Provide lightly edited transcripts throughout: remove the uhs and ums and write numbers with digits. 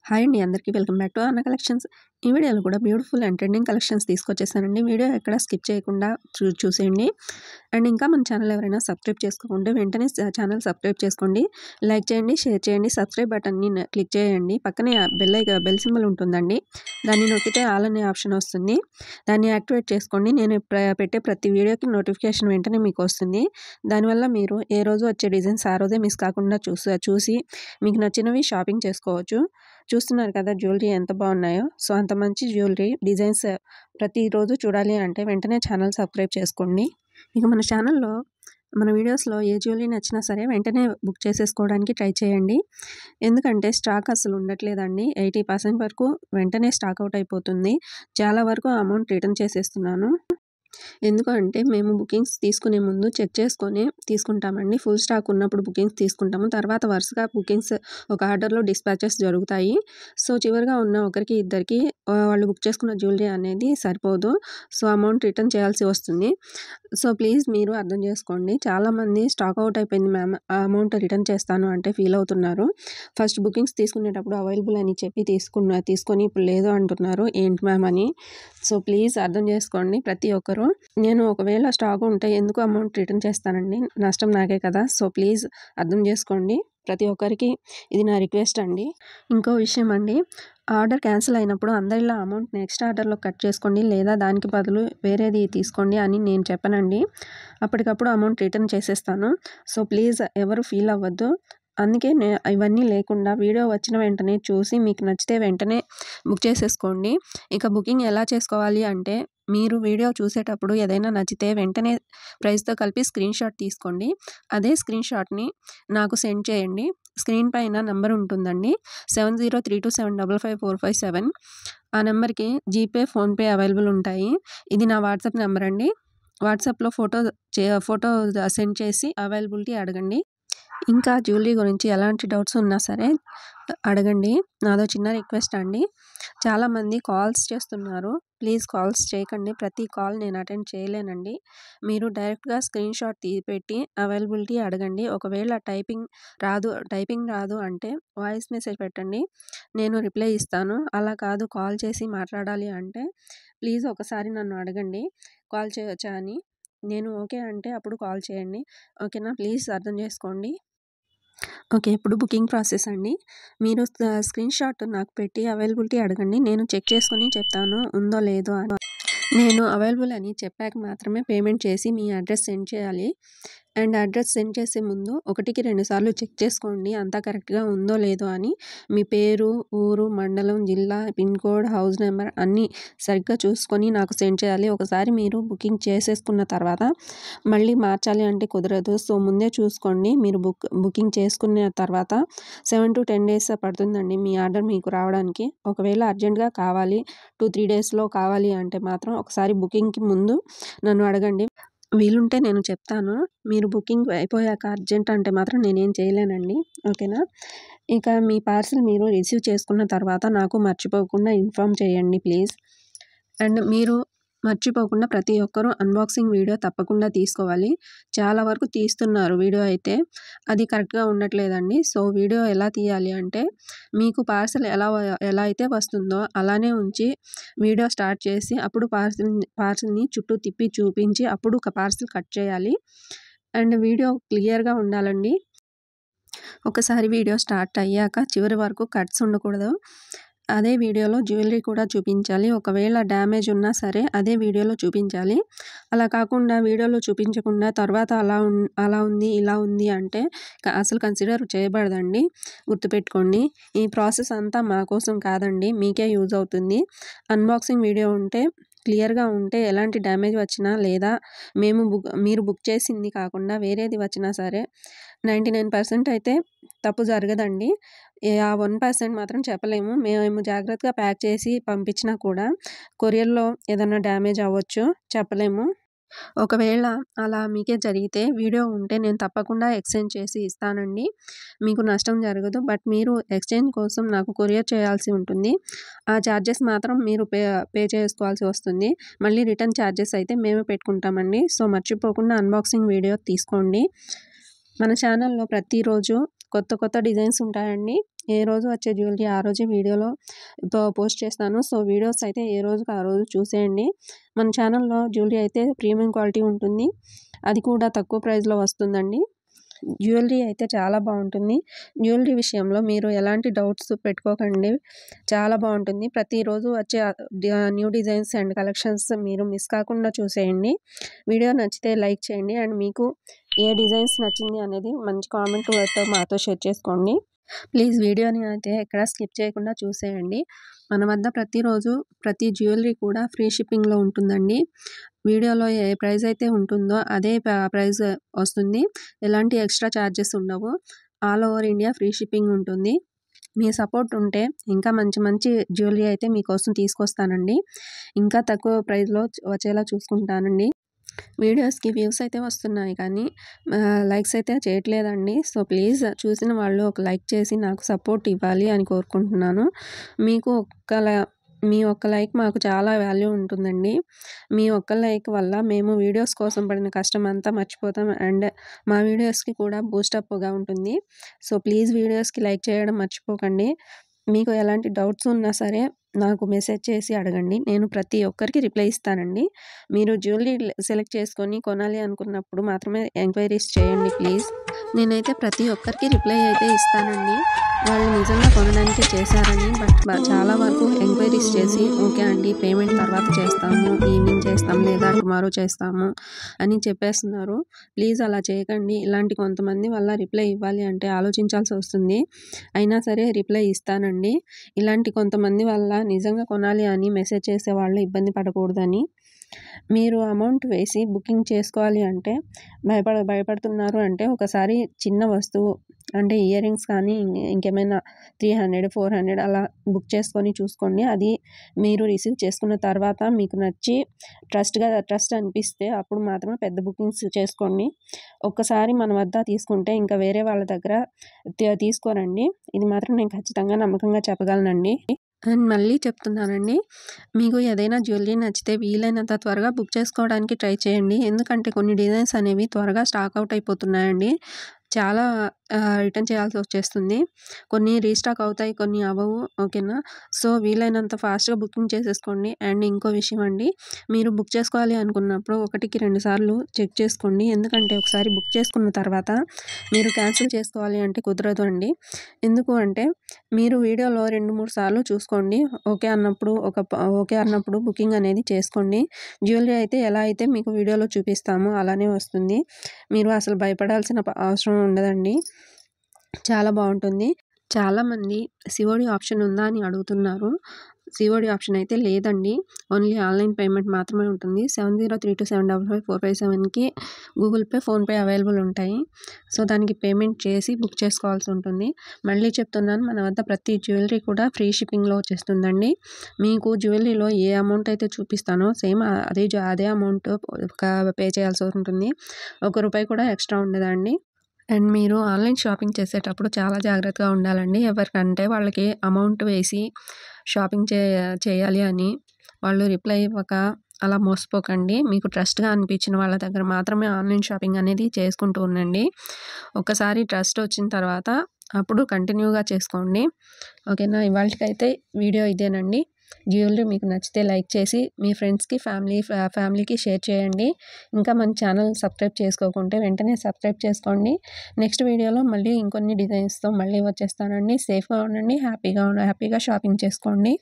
Hi అండి అందరికీ welcome back to Anna collections. ఈ వీడియోలో కూడా బ్యూటిఫుల్ అండ్ ట్రెండింగ్ కలెక్షన్స్ తీసుకొచ్చేసానండి. వీడియో ఎక్కడ స్కిప్ చేయకుండా చూసేయండి. అండ్ ఇంకా మన ఛానల్ ఎవరైనా సబ్స్క్రైబ్ చేసుకోకుంటే వెంటనే ఛానల్ సబ్స్క్రైబ్ చేసుకోండి. లైక్ చేయండి, షేర్ చేయండి, సబ్స్క్రైబ్ బటన్ని క్లిక్ చేయండి. పక్కనే బెల్ సింబల్ ఉంటుందండి. దాన్ని నొక్కితే ఆల్ అనే ఆప్షన్ వస్తుంది. దాన్ని యాక్టివేట్ చేసుకోండి. నేను పెట్టే ప్రతి వీడియోకి నోటిఫికేషన్ వెంటనే మీకు వస్తుంది. దానివల్ల మీరు ఏ రోజు వచ్చే డిజైన్స్ ఆ రోజే మిస్ కాకుండా చూసి మీకు నచ్చినవి షాపింగ్ చేసుకోవచ్చు. చూస్తున్నారు కదా జ్యువెలరీ ఎంత బాగున్నాయో. సో అంత మంచి జ్యువెలరీ డిజైన్స్ ప్రతిరోజు చూడాలి అంటే వెంటనే ఛానల్ సబ్స్క్రైబ్ చేసుకోండి. ఇక మన ఛానల్లో మన వీడియోస్లో ఏ జ్యువెలరీ నచ్చినా సరే వెంటనే బుక్ చేసేసుకోవడానికి ట్రై చేయండి. ఎందుకంటే స్టాక్ అసలు ఉండట్లేదండి. 80% వరకు వెంటనే స్టాక్ అవుట్ అయిపోతుంది. చాలా వరకు అమౌంట్ రిటర్న్ చేసేస్తున్నాను. ఎందుకంటే మేము బుకింగ్స్ తీసుకునే ముందు చెక్ చేసుకొని తీసుకుంటామండి. ఫుల్ స్టాక్ ఉన్నప్పుడు బుకింగ్స్ తీసుకుంటాము. తర్వాత వరుసగా బుకింగ్స్ ఒక ఆర్డర్లో డిస్పాచెస్ జరుగుతాయి. సో చివరిగా ఉన్న ఒకరికి ఇద్దరికి వాళ్ళు బుక్ చేసుకున్న జ్యువెలరీ అనేది సరిపోదు. సో అమౌంట్ రిటర్న్ చేయాల్సి వస్తుంది. సో ప్లీజ్ మీరు అర్థం చేసుకోండి. చాలామంది స్టాక్ అవుట్ అయిపోయింది మ్యామ్, ఆ అమౌంట్ రిటర్న్ చేస్తాను అంటే ఫీల్ అవుతున్నారు. ఫస్ట్ బుకింగ్స్ తీసుకునేటప్పుడు అవైలబుల్ అని చెప్పి తీసుకొని ఇప్పుడు లేదు అంటున్నారు ఏంటి మ్యామ్ అని. సో ప్లీజ్ అర్థం చేసుకోండి ప్రతి ఒక్కరు. నేను ఒకవేళ స్టాక్ ఉంటే ఎందుకు అమౌంట్ రిటర్న్ చేస్తానండి, నష్టం నాకే కదా. సో ప్లీజ్ అర్థం చేసుకోండి. ప్రతి ఒక్కరికి ఇది నా రిక్వెస్ట్ అండి. ఇంకో విషయం అండి, ఆర్డర్ క్యాన్సిల్ అయినప్పుడు అందరిలా అమౌంట్ నెక్స్ట్ ఆర్డర్లో కట్ చేసుకోండి లేదా దానికి బదులు వేరేది తీసుకోండి అని నేను చెప్పనండి. అప్పటికప్పుడు అమౌంట్ రిటర్న్ చేసేస్తాను. సో ప్లీజ్ ఎవరు ఫీల్ అవ్వద్దు. అందుకే ఇవన్నీ లేకుండా వీడియో వచ్చిన వెంటనే చూసి మీకు నచ్చితే వెంటనే బుక్ చేసేసుకోండి. ఇక బుకింగ్ ఎలా చేసుకోవాలి అంటే మీరు వీడియో చూసేటప్పుడు ఏదైనా నచ్చితే వెంటనే ప్రైస్తో కలిపి స్క్రీన్ షాట్ తీసుకోండి. అదే స్క్రీన్ షాట్ని నాకు సెండ్ చేయండి. స్క్రీన్ పైన నెంబర్ ఉంటుందండి, 7032755457. ఆ నెంబర్కి జీపే, ఫోన్పే అవైలబుల్ ఉంటాయి. ఇది నా వాట్సాప్ నెంబర్ అండి. వాట్సాప్లో ఫోటో సెండ్ చేసి అవైలబిలిటీ అడగండి. ఇంకా జ్యువెలరీ గురించి ఎలాంటి డౌట్స్ ఉన్నా సరే అడగండి. నాదో చిన్న రిక్వెస్ట్ అండి. చాలామంది కాల్స్ చేస్తున్నారు. ప్లీజ్ కాల్స్ చేయకండి. ప్రతి కాల్ నేను అటెండ్ చేయలేనండి. మీరు డైరెక్ట్గా స్క్రీన్ షాట్ పెట్టి అవైలబిలిటీ అడగండి. ఒకవేళ టైపింగ్ రాదు అంటే వాయిస్ మెసేజ్ పెట్టండి, నేను రిప్లై ఇస్తాను. అలా కాదు కాల్ చేసి మాట్లాడాలి అంటే ప్లీజ్ ఒకసారి నన్ను అడగండి కాల్ చేయొచ్చా అని. నేను ఓకే అంటే అప్పుడు కాల్ చేయండి. ఓకేనా, ప్లీజ్ అర్థం చేసుకోండి. ఓకే, ఇప్పుడు బుకింగ్ ప్రాసెస్ అండి. మీరు స్క్రీన్ షాట్ నాకు పెట్టి అవైలబిలిటీ అడగండి. నేను చెక్ చేసుకొని చెప్తాను ఉందో లేదో అని. నేను అవైలబుల్ అని చెప్పాక మాత్రమే పేమెంట్ చేసి మీ అడ్రస్ సెండ్ చేయాలి. అండ్ అడ్రస్ సెండ్ చేసే ముందు 1కి 2 సార్లు చెక్ చేసుకోండి అంతా కరెక్ట్గా ఉందో లేదో అని. మీ పేరు, ఊరు, మండలం, జిల్లా, పిన్ కోడ్, హౌస్ నెంబర్ అన్నీ సరిగ్గా చూసుకొని నాకు సెండ్ చేయాలి. ఒకసారి మీరు బుకింగ్ చేసేసుకున్న తర్వాత మళ్ళీ మార్చాలి అంటే కుదరదు. సో ముందే చూసుకోండి. మీరు బుకింగ్ చేసుకున్న తర్వాత 7 to 10 days పడుతుందండి మీ ఆర్డర్ మీకు రావడానికి. ఒకవేళ అర్జెంట్గా కావాలి 2-3 డేస్లో కావాలి అంటే మాత్రం ఒకసారి బుకింగ్కి ముందు నన్ను అడగండి. వీలుంటే నేను చెప్తాను. మీరు బుకింగ్ అయిపోయాక అర్జెంట్ అంటే మాత్రం నేనేం చేయలేనండి. ఓకేనా. ఇక మీ పార్సిల్ మీరు రిసీవ్ చేసుకున్న తర్వాత నాకు మర్చిపోకుండా ఇన్ఫామ్ చేయండి ప్లీజ్. అండ్ మీరు మర్చిపోకుండా ప్రతి ఒక్కరూ అన్బాక్సింగ్ వీడియో తప్పకుండా తీసుకోవాలి. చాలా వరకు తీస్తున్నారు వీడియో అయితే అది కరెక్ట్గా ఉండట్లేదండి. సో వీడియో ఎలా తీయాలి అంటే మీకు పార్సిల్ ఎలా అయితే వస్తుందో అలానే ఉంచి వీడియో స్టార్ట్ చేసి అప్పుడు పార్సిల్ని చుట్టూ తిప్పి చూపించి అప్పుడు ఒక పార్సిల్ కట్ చేయాలి. అండ్ వీడియో క్లియర్గా ఉండాలండి. ఒకసారి వీడియో స్టార్ట్ అయ్యాక చివరి వరకు కట్స్ ఉండకూడదు. అదే వీడియోలో జ్యువెలరీ కూడా చూపించాలి. ఒకవేళ డ్యామేజ్ ఉన్నా సరే అదే వీడియోలో చూపించాలి. అలా కాకుండా వీడియోలో చూపించకుండా తర్వాత అలా ఉంది ఇలా ఉంది అంటే అసలు కన్సిడర్ చేయబడదండి. గుర్తుపెట్టుకోండి. ఈ ప్రాసెస్ అంతా మా కోసం కాదండి, మీకే యూజ్ అవుతుంది. అన్బాక్సింగ్ వీడియో ఉంటే క్లియర్గా ఉంటే ఎలాంటి డ్యామేజ్ వచ్చినా లేదా మీరు బుక్ చేసింది కాకుండా వేరేది వచ్చినా సరే 99% అయితే తప్పు జరగదండి. ఆ 1% మాత్రం చెప్పలేము. మేము జాగ్రత్తగా ప్యాక్ చేసి పంపించినా కూడా కొరియర్లో ఏదైనా డ్యామేజ్ అవ్వచ్చు, చెప్పలేము. ఒకవేళ అలా మీకే జరిగితే వీడియో ఉంటే నేను తప్పకుండా ఎక్స్చేంజ్ చేసి ఇస్తానండి. మీకు నష్టం జరగదు. బట్ మీరు ఎక్స్చేంజ్ కోసం నాకు కొరియర్ చేయాల్సి ఉంటుంది. ఆ ఛార్జెస్ మాత్రం మీరు పే చేసుకోవాల్సి వస్తుంది. మళ్ళీ రిటర్న్ ఛార్జెస్ అయితే మేమే పెట్టుకుంటామండి. సో మర్చిపోకుండా అన్బాక్సింగ్ వీడియో తీసుకోండి. మన ఛానల్లో ప్రతిరోజు కొత్త డిజైన్స్ ఉంటాయండి. ఏ రోజు వచ్చే జ్యువెలరీ ఆ రోజే వీడియోలో పోస్ట్ చేస్తాను. సో వీడియోస్ అయితే ఏ రోజుకి ఆ రోజు చూసేయండి. మన ఛానల్‌లో జ్యువెలరీ అయితే ప్రీమియం క్వాలిటీ ఉంటుంది. అది కూడా తక్కువ ప్రైస్‌లో వస్తుందండి. జ్యువెలరీ అయితే చాలా బాగుంటుంది. జ్యువెలరీ విషయంలో మీరు ఎలాంటి డౌట్స్ పెట్టుకోకండి. చాలా బాగుంటుంది. ప్రతిరోజు వచ్చే న్యూ డిజైన్స్ అండ్ కలెక్షన్స్ మీరు మిస్ కాకుండా చూసేయండి. వీడియో నచ్చితే లైక్ చేయండి అండ్ మీకు ఏ డిజైన్స్ నచ్చింది అనేది మంచి కామెంట్‌తో మాతో షేర్ చేసుకోండి. ప్లీజ్ వీడియోని అయితే ఎక్కడ స్కిప్ చేయకుండా చూసేయండి. మన వద్ద ప్రతిరోజు ప్రతి జ్యువెలరీ కూడా ఫ్రీ షిప్పింగ్‌లో ఉంటుందండి. వీడియోలో ఏ ప్రైస్ అయితే ఉంటుందో అదే ప్రైస్ వస్తుంది. ఎలాంటి ఎక్స్ట్రా ఛార్జెస్ ఉండవు. All over India free shipping ఉంటుంది. మీ సపోర్ట్ ఉంటే ఇంకా మంచి జ్యువెలరీ అయితే మీకోసం తీసుకొస్తానండి. ఇంకా తక్కువ ప్రైస్‌లో వచ్చేలా చూసుకుంటానండి. వీడియోస్‌కి వ్యూస్ అయితే వస్తున్నాయి కానీ లైక్స్ అయితే చేయట్లేదండి. సో ప్లీజ్ చూసిన వాళ్ళు ఒక లైక్ చేసి నాకు సపోర్ట్ ఇవ్వాలి అని కోరుకుంటున్నాను. మీ ఒక్క లైక్ మాకు చాలా వాల్యూ ఉంటుందండి. మీ ఒక్క లైక్ వల్ల మేము వీడియోస్ కోసం పడిన కష్టం అంతా మర్చిపోతాం అండ్ మా వీడియోస్‌కి కూడా బూస్టప్‌గా ఉంటుంది. సో ప్లీజ్ వీడియోస్‌కి లైక్ చేయడం మర్చిపోకండి. మీకు ఎలాంటి డౌట్స్ ఉన్నా సరే నాకు మెసేజ్ చేసి అడగండి. నేను ప్రతి ఒక్కరికి రిప్లై ఇస్తానండి. మీరు జ్యువెలరీ సెలెక్ట్ చేసుకొని కొనాలి అనుకున్నప్పుడు మాత్రమే ఎంక్వైరీస్ చేయండి ప్లీజ్. నేనైతే ప్రతి ఒక్కరికి రిప్లై అయితే ఇస్తానండి. వాళ్ళు నిజంగా కొనడానికి చేశారని చాలా వరకు ఎంక్వైరీస్ చేసి ఓకే అండి పేమెంట్ తర్వాత చేస్తాము, ఈవినింగ్ చేస్తాం లేదా టుమారో చేస్తాము అని చెప్పేస్తున్నారు. ప్లీజ్ అలా చేయకండి. ఇలాంటి కొంతమంది వల్ల రిప్లై ఇవ్వాలి అంటే ఆలోచించాల్సి వస్తుంది. అయినా సరే రిప్లై ఇస్తానండి. ఇలాంటి కొంతమంది వల్ల నిజంగా కొనాలి అని మెసేజ్ చేసేవాళ్ళు ఇబ్బంది పడకూడదని. మీరు అమౌంట్ వేసి బుకింగ్ చేసుకోవాలి అంటే భయపడుతున్నారు అంటే ఒకసారి చిన్న వస్తువు అంటే ఇయర్ రింగ్స్ కానీ ఇంకేమైనా 300, 400 అలా బుక్ చేసుకొని చూసుకోండి. అది మీరు రిసీవ్ చేసుకున్న తర్వాత మీకు నచ్చి ట్రస్ట్ అనిపిస్తే అప్పుడు మాత్రమే పెద్ద బుకింగ్స్ చేసుకోండి. ఒక్కసారి మన వద్ద తీసుకుంటే ఇంకా వేరే వాళ్ళ దగ్గర తీసుకోరండి. ఇది మాత్రం నేను ఖచ్చితంగా నమ్మకంగా చెప్పగలనండి. అండ్ మళ్ళీ చెప్తున్నానండి, మీకు ఏదైనా జ్యువెలరీ నచ్చితే వీలైనంత త్వరగా బుక్ చేసుకోవడానికి ట్రై చేయండి. ఎందుకంటే కొన్ని డిజైన్స్ అనేవి త్వరగా స్టాక్ అవుట్ అయిపోతున్నాయండి. చాలా రిటర్న్ చేయాల్సి వచ్చేస్తుంది. కొన్ని రీస్టాక్ అవుతాయి, కొన్ని అవ్వవు. ఓకేనా? సో వీలైనంత ఫాస్ట్‌గా బుకింగ్ చేసేసుకోండి. అండ్ ఇంకో విషయం అండి, మీరు బుక్ చేసుకోవాలి అనుకున్నప్పుడు 1కి 2 సార్లు చెక్ చేసుకోండి. ఎందుకంటే ఒకసారి బుక్ చేసుకున్న తర్వాత మీరు క్యాన్సిల్ చేసుకోవాలి అంటే కుదరదు అండి. ఎందుకు అంటే మీరు వీడియోలో 2, 3 సార్లు చూసుకోండి. ఓకే అన్నప్పుడు బుకింగ్ అనేది చేసుకోండి. జ్యువెలరీ అయితే ఎలా అయితే మీకు వీడియోలో చూపిస్తామో అలానే వస్తుంది. మీరు అసలు భయపడాల్సిన అవసరం ఉండదండి. చాలా బాగుంటుంది. చాలామంది సిఓడి ఆప్షన్ ఉందా అని అడుగుతున్నారు. సిఓడి ఆప్షన్ అయితే లేదండి. ఓన్లీ ఆన్లైన్ పేమెంట్ మాత్రమే ఉంటుంది. 7032755457కి గూగుల్ పే, ఫోన్పే అవైలబుల్ ఉంటాయి. సో దానికి పేమెంట్ చేసి బుక్ చేసుకోవాల్సి ఉంటుంది. మళ్ళీ చెప్తున్నాను, మన వద్ద ప్రతి జ్యువెలరీ కూడా ఫ్రీ షిప్పింగ్లో వచ్చేస్తుందండి. మీకు జ్యువెలరీలో ఏ అమౌంట్ అయితే చూపిస్తానో సేమ్ అదే అమౌంట్ పే చేయాల్సి ఉంటుంది. ₹1 కూడా ఎక్స్ట్రా ఉండదండి. అండ్ మీరు ఆన్లైన్ షాపింగ్ చేసేటప్పుడు చాలా జాగ్రత్తగా ఉండాలండి. ఎవరికంటే వాళ్ళకి అమౌంట్ వేసి షాపింగ్ చేయాలి అని వాళ్ళు రిప్లై ఇవ్వక అలా మోసపోకండి. మీకు ట్రస్ట్‌గా అనిపించిన వాళ్ళ దగ్గర మాత్రమే ఆన్లైన్ షాపింగ్ అనేది చేసుకుంటూ ఉండండి. ఒకసారి ట్రస్ట్ వచ్చిన తర్వాత అప్పుడు కంటిన్యూగా చేసుకోండి. ఓకేనా? ఇవాల్టికైతే వీడియో ఇదేనండి. జ్యువెలరీ మీకు నచ్చితే లైక్ చేసి మీ ఫ్రెండ్స్‌కి, ఫ్యామిలీకి షేర్ చేయండి. ఇంకా మన ఛానల్ సబ్స్క్రైబ్ చేసుకోకుంటే వెంటనే సబ్స్క్రైబ్ చేసుకోండి. నెక్స్ట్ వీడియోలో మళ్ళీ ఇంకొన్ని డిజైన్స్‌తో మళ్ళీ వచ్చేస్తానండి. సేఫ్‌గా ఉండండి, హ్యాపీగా షాపింగ్ చేసుకోండి.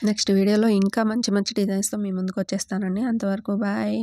నెక్స్ట్ వీడియోలో ఇంకా మంచి డిజైన్స్‌తో మీ ముందుకు వచ్చేస్తానండి. అంతవరకు బాయ్.